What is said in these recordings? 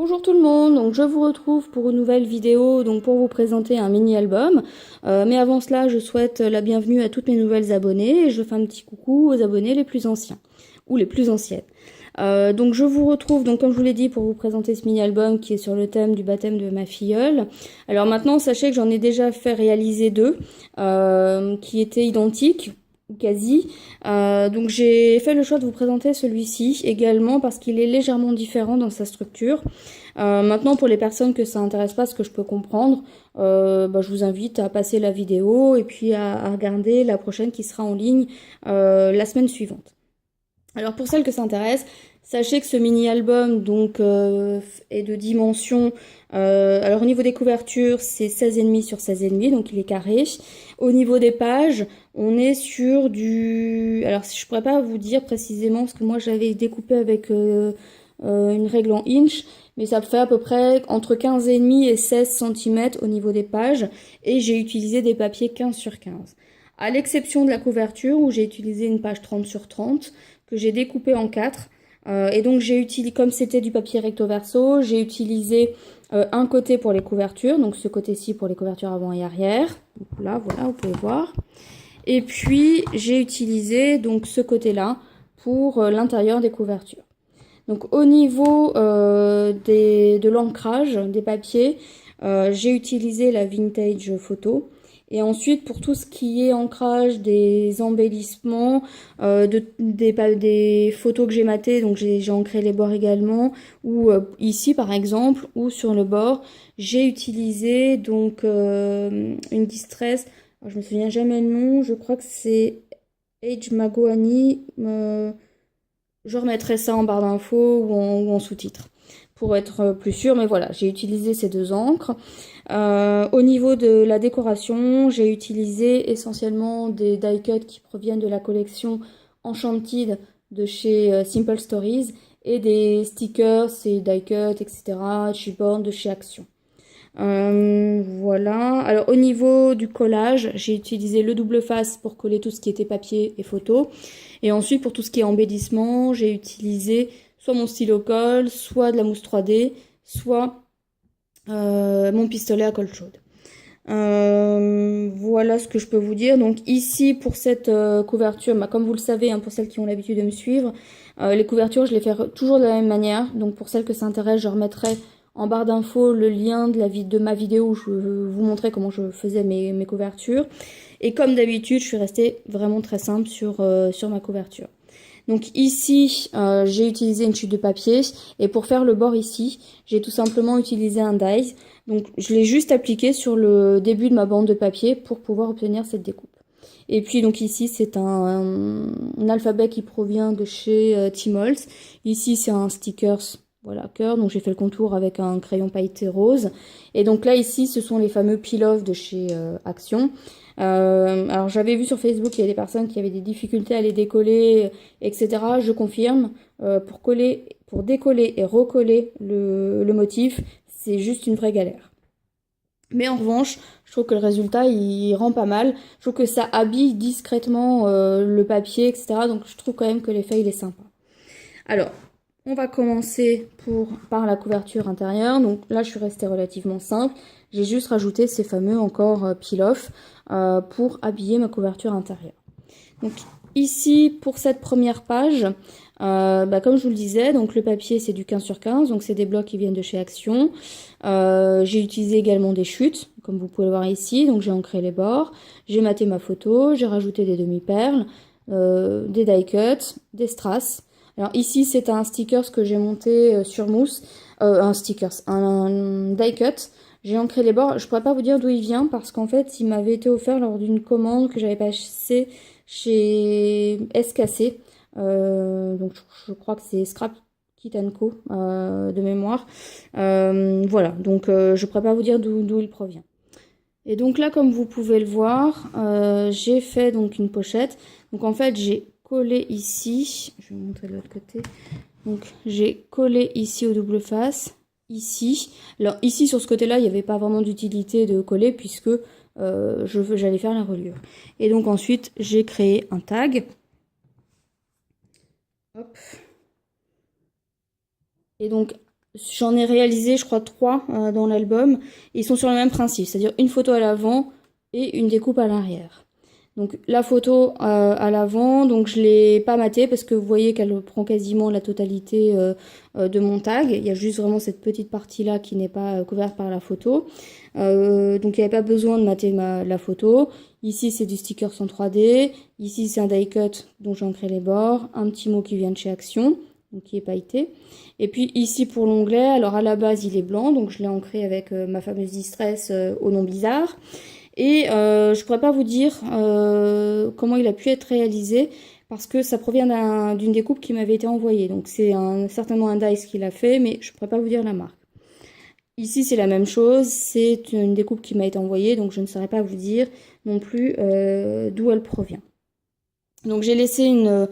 Bonjour tout le monde, donc je vous retrouve pour une nouvelle vidéo donc pour vous présenter un mini-album. Mais avant cela, je souhaite la bienvenue à toutes mes nouvelles abonnées et je fais un petit coucou aux abonnés les plus anciens ou les plus anciennes. Donc je vous retrouve, donc comme je vous l'ai dit, pour vous présenter ce mini-album qui est sur le thème du baptême de ma filleule. Alors maintenant, sachez que j'en ai déjà fait réaliser deux qui étaient identiques ou quasi. Donc j'ai fait le choix de vous présenter celui-ci également parce qu'il est légèrement différent dans sa structure. Maintenant, pour les personnes que ça intéresse pas, ce que je peux comprendre, je vous invite à passer la vidéo et puis à regarder la prochaine qui sera en ligne la semaine suivante. Alors pour celles que ça intéresse, sachez que ce mini-album donc est de dimension. Alors au niveau des couvertures, c'est 16,5 sur 16,5, donc il est carré. Au niveau des pages, on est sur du. Alors je pourrais pas vous dire précisément parce que moi j'avais découpé avec une règle en inch, mais ça fait à peu près entre 15,5 et 16 cm au niveau des pages, et j'ai utilisé des papiers 15 sur 15. À l'exception de la couverture où j'ai utilisé une page 30 sur 30 que j'ai découpé en 4. Et donc j'ai utilisé, comme c'était du papier recto verso, j'ai utilisé un côté pour les couvertures, donc ce côté-ci pour les couvertures avant et arrière. Donc là, voilà, vous pouvez voir. Et puis j'ai utilisé donc ce côté-là pour l'intérieur des couvertures. Donc au niveau de l'ancrage des papiers, j'ai utilisé la Vintage Photo. Et ensuite, pour tout ce qui est ancrage, des embellissements, des photos que j'ai matées, donc j'ai ancré les bords également, ou ici par exemple, ou sur le bord, j'ai utilisé donc une distress, alors, je me souviens jamais le nom, je crois que c'est Age Magoani, je remettrai ça en barre d'infos ou en sous-titres pour être plus sûr, mais voilà, j'ai utilisé ces deux encres. Au niveau de la décoration, j'ai utilisé essentiellement des die cuts qui proviennent de la collection Enchanted de chez Simple Stories et des stickers et die cuts, etc. chipboard de chez Action. Voilà. Alors au niveau du collage, j'ai utilisé le double face pour coller tout ce qui était papier et photo. Et ensuite pour tout ce qui est embellissement, j'ai utilisé soit mon stylo colle, soit de la mousse 3D, soit mon pistolet à colle chaude. Voilà ce que je peux vous dire. Donc ici pour cette couverture, comme vous le savez, hein, pour celles qui ont l'habitude de me suivre, les couvertures je les fais toujours de la même manière. Donc pour celles que ça intéresse, je remettrai en barre d'infos le lien de ma vidéo où je vous montrais comment je faisais mes couvertures. Et comme d'habitude, je suis restée vraiment très simple sur ma couverture. Donc ici, j'ai utilisé une chute de papier et pour faire le bord ici, j'ai tout simplement utilisé un die. Donc je l'ai juste appliqué sur le début de ma bande de papier pour pouvoir obtenir cette découpe. Et puis donc ici, c'est un alphabet qui provient de chez Timols. Ici, c'est un stickers, voilà, cœur. Donc j'ai fait le contour avec un crayon pailleté rose. Et donc là, ici, ce sont les fameux peel-off de chez Action. Alors j'avais vu sur Facebook qu'il y a des personnes qui avaient des difficultés à les décoller, etc. Je confirme, pour décoller et recoller le motif, c'est juste une vraie galère. Mais en revanche, je trouve que le résultat il rend pas mal. Je trouve que ça habille discrètement le papier, etc. Donc je trouve quand même que l'effet il est sympa. Alors, on va commencer par la couverture intérieure. Donc là, je suis restée relativement simple. J'ai juste rajouté ces fameux encore peel-off pour habiller ma couverture intérieure. Donc ici, pour cette première page, comme je vous le disais, donc le papier c'est du 15 sur 15, donc c'est des blocs qui viennent de chez Action. J'ai utilisé également des chutes, comme vous pouvez le voir ici, donc j'ai ancré les bords, j'ai maté ma photo, j'ai rajouté des demi-perles, des die cuts, des strass. Alors ici c'est un stickers que j'ai monté sur mousse, un die cut. J'ai ancré les bords, je pourrais pas vous dire d'où il vient parce qu'en fait il m'avait été offert lors d'une commande que j'avais passée chez SKC. Donc je crois que c'est Scrap Kit Co de mémoire. Voilà, donc je pourrais pas vous dire d'où il provient. Et donc là, comme vous pouvez le voir, j'ai fait donc une pochette. Donc en fait, j'ai collé ici, je vais vous montrer de l'autre côté. Donc j'ai collé ici au double face, ici. Alors ici sur ce côté-là, il n'y avait pas vraiment d'utilité de coller puisque j'allais faire la reliure. Et donc ensuite, j'ai créé un tag. Hop. Et donc J'en ai réalisé, je crois, 3 dans l'album. Ils sont sur le même principe, c'est-à-dire une photo à l'avant et une découpe à l'arrière. Donc la photo à l'avant, donc je l'ai pas matée parce que vous voyez qu'elle prend quasiment la totalité de mon tag. Il y a juste vraiment cette petite partie-là qui n'est pas couverte par la photo. Donc il n'y avait pas besoin de mater la photo. Ici c'est du sticker en 3D. Ici c'est un die cut dont j'ai ancré les bords. Un petit mot qui vient de chez Action, donc qui est pailleté. Et puis ici pour l'onglet, alors à la base il est blanc, donc je l'ai ancré avec ma fameuse Distress au nom Blizzard. Et je pourrais pas vous dire comment il a pu être réalisé parce que ça provient d'une découpe qui m'avait été envoyée. Donc c'est certainement un dice qui l'a fait, mais je pourrais pas vous dire la marque. Ici c'est la même chose, c'est une découpe qui m'a été envoyée, donc je ne saurais pas vous dire non plus d'où elle provient. Donc j'ai laissé une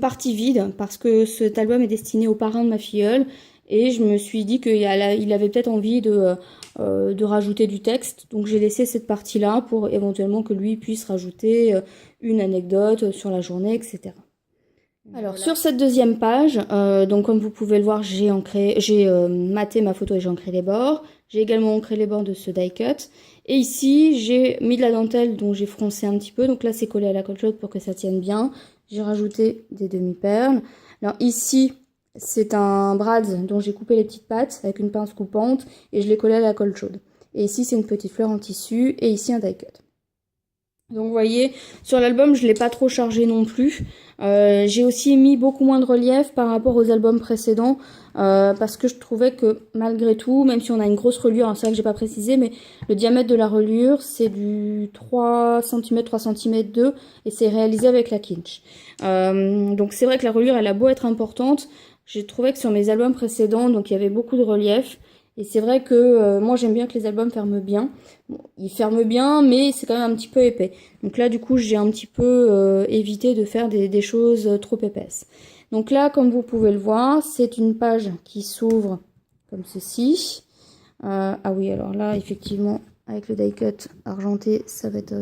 partie vide parce que cet album est destiné au parrain de ma filleule et je me suis dit qu'il avait peut-être envie de rajouter du texte. Donc j'ai laissé cette partie-là pour éventuellement que lui puisse rajouter une anecdote sur la journée, etc. Alors sur cette deuxième page, donc comme vous pouvez le voir, j'ai maté ma photo et j'ai ancré les bords. J'ai également ancré les bords de ce die cut. Et ici, j'ai mis de la dentelle dont j'ai froncé un petit peu. Donc là, c'est collé à la colle chaude pour que ça tienne bien. J'ai rajouté des demi-perles. Alors ici, c'est un brad dont j'ai coupé les petites pattes avec une pince coupante et je l'ai collé à la colle chaude. Et ici, c'est une petite fleur en tissu et ici, un die cut. Donc vous voyez, sur l'album, je ne l'ai pas trop chargé non plus. J'ai aussi mis beaucoup moins de relief par rapport aux albums précédents parce que je trouvais que malgré tout, même si on a une grosse reliure, c'est ça que j'ai pas précisé, mais le diamètre de la reliure c'est du 3 cm, 3 cm 2 et c'est réalisé avec la Kinch. Donc c'est vrai que la reliure elle a beau être importante, j'ai trouvé que sur mes albums précédents, donc il y avait beaucoup de relief. Et c'est vrai que moi j'aime bien que les albums ferment bien. Bon, ils ferment bien, mais c'est quand même un petit peu épais. Donc là, du coup, j'ai un petit peu évité de faire des choses trop épaisses. Donc là, comme vous pouvez le voir, c'est une page qui s'ouvre comme ceci. Ah oui, alors là, effectivement, avec le die cut argenté, ça va être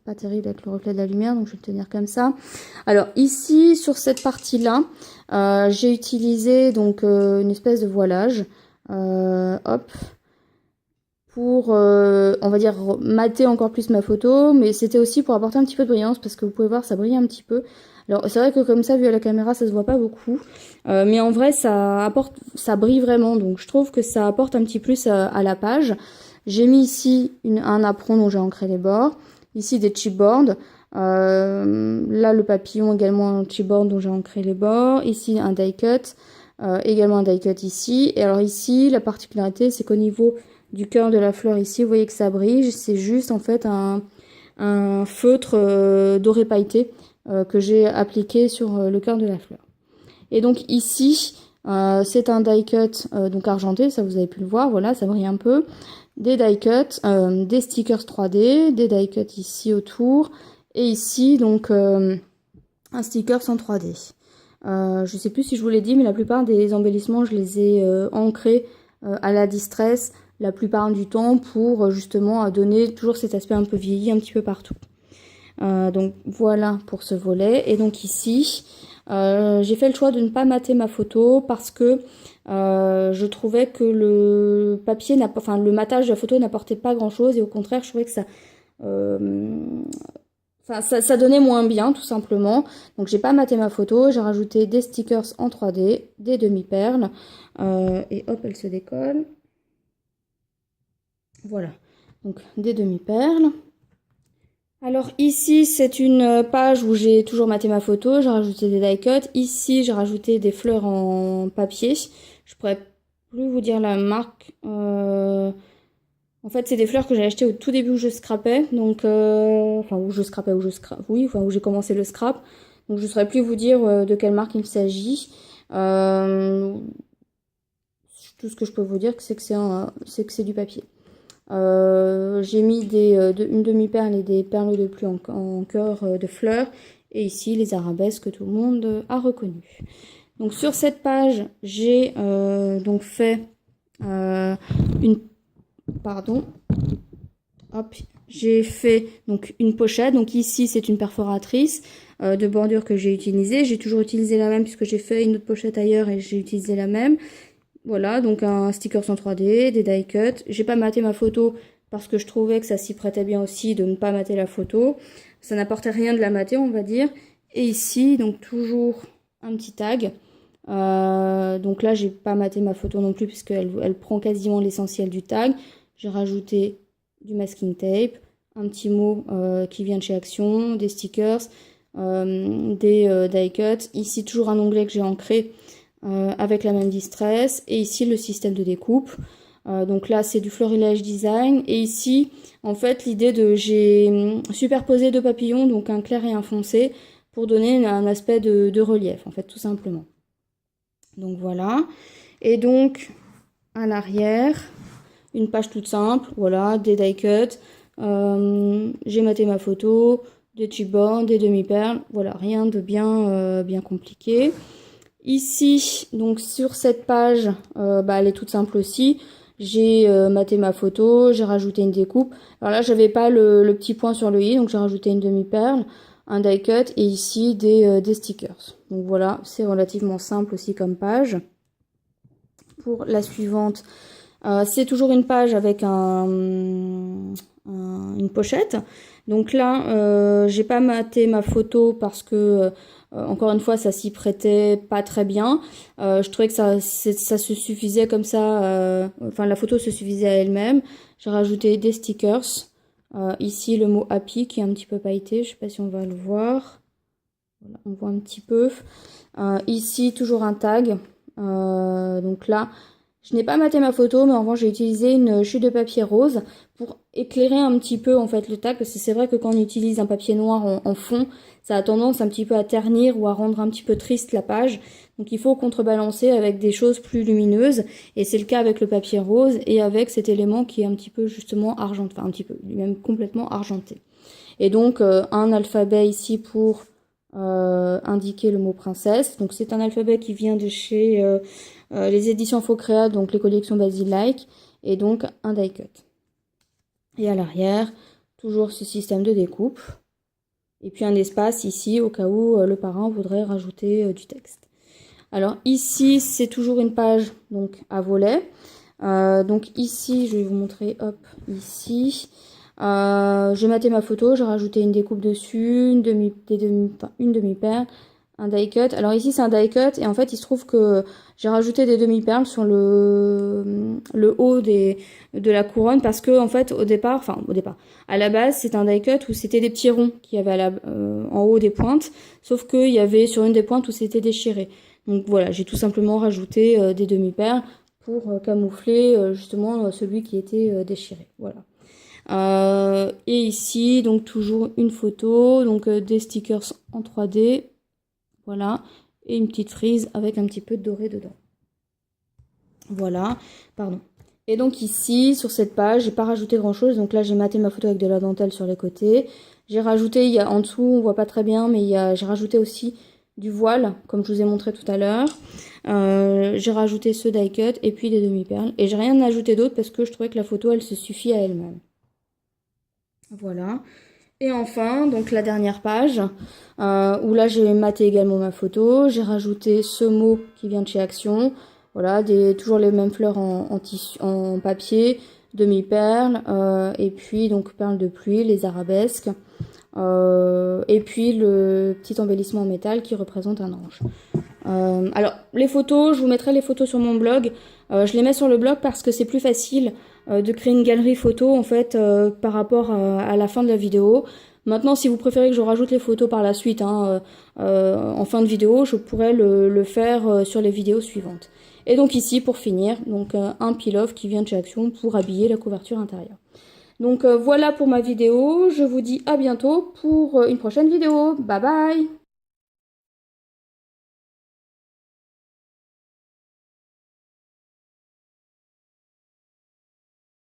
pas terrible avec le reflet de la lumière, donc je vais le tenir comme ça. Alors ici, sur cette partie-là, j'ai utilisé donc une espèce de voilage. Hop, pour, on va dire, mater encore plus ma photo, mais c'était aussi pour apporter un petit peu de brillance, parce que vous pouvez voir, ça brille un petit peu. Alors, c'est vrai que comme ça, vu à la caméra, ça se voit pas beaucoup, mais en vrai, ça brille vraiment, donc je trouve que ça apporte un petit plus à la page. J'ai mis ici un apron dont j'ai ancré les bords, ici des chipboards, là le papillon également un chipboard dont j'ai ancré les bords, ici un die cut, également un die cut ici. Et alors ici, la particularité, c'est qu'au niveau du cœur de la fleur ici, vous voyez que ça brille. C'est juste en fait un feutre doré pailleté que j'ai appliqué sur le cœur de la fleur. Et donc ici, c'est un die cut donc argenté, ça vous avez pu le voir, voilà, ça brille un peu. Des die cut, des stickers 3D, des die cut ici autour. Et ici, donc, un sticker en 3D. Je sais plus si je vous l'ai dit, mais la plupart des embellissements, je les ai ancrés à la Distress la plupart du temps pour justement donner toujours cet aspect un peu vieilli un petit peu partout. Donc voilà pour ce volet. Et donc ici, j'ai fait le choix de ne pas mater ma photo parce que je trouvais que le papier, le matage de la photo n'apportait pas grand chose et au contraire, je trouvais que ça donnait moins bien, tout simplement. Donc, j'ai pas maté ma photo. J'ai rajouté des stickers en 3D, des demi-perles. Et hop, elle se décolle. Voilà. Donc, des demi-perles. Alors, ici, c'est une page où j'ai toujours maté ma photo. J'ai rajouté des die cuts. Ici, j'ai rajouté des fleurs en papier. Je pourrais plus vous dire la marque. En fait, c'est des fleurs que j'ai achetées au tout début où je scrapais, donc où j'ai commencé le scrap. Donc je ne saurais plus vous dire de quelle marque il s'agit. Tout ce que je peux vous dire, c'est que c'est du papier. J'ai mis une demi-perle et des perles de pluie en cœur de fleurs. Et ici, les arabesques que tout le monde a reconnues. Donc sur cette page, j'ai donc fait j'ai fait donc une pochette. Donc ici, c'est une perforatrice de bordure que j'ai utilisée. J'ai toujours utilisé la même puisque j'ai fait une autre pochette ailleurs et j'ai utilisé la même. Voilà, donc un sticker en 3D, des die cuts. J'ai pas maté ma photo parce que je trouvais que ça s'y prêtait bien aussi de ne pas mater la photo. Ça n'apportait rien de la mater, on va dire. Et ici, donc toujours un petit tag. Donc là, j'ai pas maté ma photo non plus puisqu'elle prend quasiment l'essentiel du tag. J'ai rajouté du masking tape, un petit mot qui vient de chez Action, des stickers, des die cuts. Ici, toujours un onglet que j'ai ancré avec la même distress. Et ici, le système de découpe. Donc là, c'est du florilège design. Et ici, en fait, j'ai superposé deux papillons, donc un clair et un foncé, pour donner un aspect de relief, en fait, tout simplement. Donc voilà. Et donc, à l'arrière, une page toute simple, voilà, des die cuts. J'ai maté ma photo, des chipboards, des demi-perles, voilà, rien de bien compliqué. Ici, donc sur cette page, elle est toute simple aussi. J'ai maté ma photo, j'ai rajouté une découpe. Alors là, j'avais pas le petit point sur le i, donc j'ai rajouté une demi-perle, un die cut et ici des stickers. Donc voilà, c'est relativement simple aussi comme page. Pour la suivante, c'est toujours une page avec une pochette. Donc là, j'ai pas maté ma photo parce que encore une fois, ça s'y prêtait pas très bien. Je trouvais que ça se suffisait comme ça. Enfin, la photo se suffisait à elle-même. J'ai rajouté des stickers. Ici, le mot happy qui est un petit peu pailleté. Je sais pas si on va le voir. Voilà, on voit un petit peu. Ici, toujours un tag. Donc là, je n'ai pas maté ma photo, mais en revanche, j'ai utilisé une chute de papier rose pour éclairer un petit peu en fait le tag, parce que c'est vrai que quand on utilise un papier noir en fond, ça a tendance un petit peu à ternir ou à rendre un petit peu triste la page. Donc il faut contrebalancer avec des choses plus lumineuses, et c'est le cas avec le papier rose et avec cet élément qui est un petit peu justement argenté, enfin un petit peu, même complètement argenté. Et donc un alphabet ici pour indiquer le mot princesse. Donc c'est un alphabet qui vient de chez les éditions Faux-Créa, donc les collections Basil-like, et donc un die cut. Et à l'arrière, toujours ce système de découpe. Et puis un espace ici au cas où le parrain voudrait rajouter du texte. Alors ici, c'est toujours une page donc à volet. Donc ici, je vais vous montrer, hop, ici. J'ai maté ma photo, j'ai rajouté une découpe dessus, une demi-perle, un die cut. Alors ici c'est un die cut et en fait il se trouve que j'ai rajouté des demi-perles sur le haut de la couronne parce que en fait au départ, à la base c'est un die cut où c'était des petits ronds qu'il y avait en haut des pointes, sauf qu'il y avait sur une des pointes où c'était déchiré. Donc voilà, j'ai tout simplement rajouté des demi-perles pour camoufler justement celui qui était déchiré. Voilà. Et ici, donc toujours une photo, donc des stickers en 3D, voilà, et une petite frise avec un petit peu de doré dedans. Voilà, pardon. Et donc ici, sur cette page, j'ai pas rajouté grand chose, donc là j'ai maté ma photo avec de la dentelle sur les côtés. J'ai rajouté, il y a en dessous, on voit pas très bien, mais j'ai rajouté aussi du voile, comme je vous ai montré tout à l'heure. J'ai rajouté ce die cut et puis des demi-perles. Et j'ai rien ajouté d'autre parce que je trouvais que la photo, elle se suffit à elle-même. Voilà. Et enfin, donc la dernière page, où là j'ai maté également ma photo. J'ai rajouté ce mot qui vient de chez Action. Voilà, toujours les mêmes fleurs en papier, demi-perles, et puis donc perles de pluie, les arabesques. Et puis le petit embellissement en métal qui représente un ange. Alors les photos, je vous mettrai les photos sur mon blog. Je les mets sur le blog parce que c'est plus facile de créer une galerie photo en fait par rapport à la fin de la vidéo. Maintenant, si vous préférez que je rajoute les photos par la suite en fin de vidéo, je pourrais le faire sur les vidéos suivantes. Et donc ici, pour finir, donc un peel-off qui vient de chez Action pour habiller la couverture intérieure. Donc voilà pour ma vidéo, je vous dis à bientôt pour une prochaine vidéo. Bye bye!